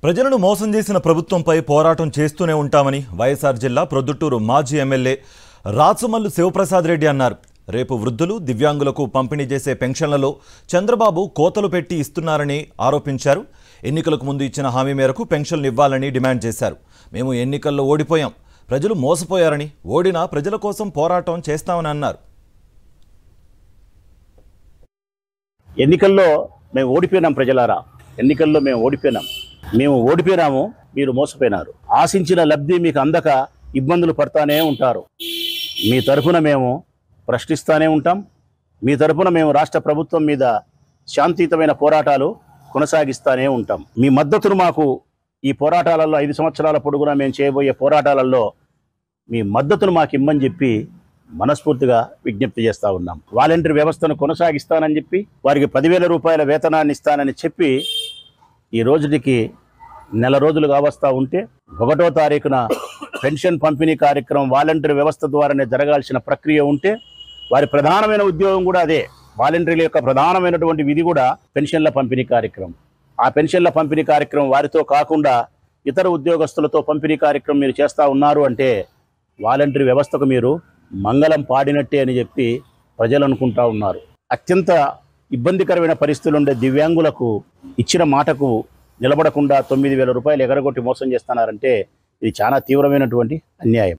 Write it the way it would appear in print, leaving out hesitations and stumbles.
ప్రజలను మోసం చేసిన ప్రభుత్వంపై పోరాటం చేస్తూనే ఉంటామని వైఎస్ఆర్ జిల్లా ప్రొద్దుటూరు మాజీ ఎమ్మెల్యే రాచమల్లు శివప్రసాద్ రెడ్డి అన్నారు. రేపు వృద్ధులు, దివ్యాంగులకు పంపిణీ చేసే పెన్షన్లలో చంద్రబాబు కోతలు పెట్టి ఇస్తున్నారని ఆరోపించారు. ఎన్నికలకు ముందు ఇచ్చిన హామీ మేరకు పెన్షన్లు ఇవ్వాలని డిమాండ్ చేశారు. మేము ఎన్నికల్లో ఓడిపోయాం, ప్రజలు మోసపోయారని, ఓడినా ప్రజల కోసం పోరాటం చేస్తామని అన్నారు. ఎన్నికల్లో మేము ఓడిపోయినాం ప్రజలారా, ఎన్నికల్లో మేము ఓడిపోయినాము, మీరు మోసపోయినారు. ఆశించిన లబ్ధి మీకు అందక ఇబ్బందులు పడతానే ఉంటారు. మీ తరఫున మేము ప్రశ్నిస్తూనే ఉంటాం. మీ తరఫున మేము రాష్ట్ర ప్రభుత్వం మీద శాంతియుతమైన పోరాటాలు కొనసాగిస్తూనే ఉంటాం. మీ మద్దతును మాకు ఈ పోరాటాలలో 5 సంవత్సరాల పొడుగునా మేము చేయబోయే పోరాటాలలో మీ మద్దతును మాకు ఇమ్మని చెప్పి మనస్ఫూర్తిగా విజ్ఞప్తి చేస్తూ ఉన్నాం. వాలంటీర్ వ్యవస్థను కొనసాగిస్తానని చెప్పి వారికి 10,000 రూపాయల వేతనాన్ని ఇస్తానని చెప్పి ఈ రోజుకి నెల రోజులు కావస్తూ ఉంటే 1వ తారీఖున పెన్షన్ పంపిణీ కార్యక్రమం వాలంటీర్ వ్యవస్థ ద్వారానే జరగాల్సిన ప్రక్రియ ఉంటే వారి ప్రధానమైన ఉద్యోగం కూడా అదే. వాలంటీర్ల యొక్క ప్రధానమైనటువంటి విధి కూడా పెన్షన్ల పంపిణీ కార్యక్రమం. ఆ పెన్షన్ల పంపిణీ కార్యక్రమం వారితో కాకుండా ఇతర ఉద్యోగస్తులతో పంపిణీ కార్యక్రమం మీరు చేస్తూ ఉన్నారు అంటే వాలంటీర్ వ్యవస్థకు మీరు మంగళం పాడినట్టే అని చెప్పి ప్రజలు అనుకుంటా ఉన్నారు. అత్యంత ఇబ్బందికరమైన పరిస్థితులు ఉండే దివ్యాంగులకు ఇచ్చిన మాటకు నిలబడకుండా 9,000 రూపాయలు ఎగరగొట్టి మోసం చేస్తున్నారంటే ఇది చాలా తీవ్రమైనటువంటి అన్యాయం.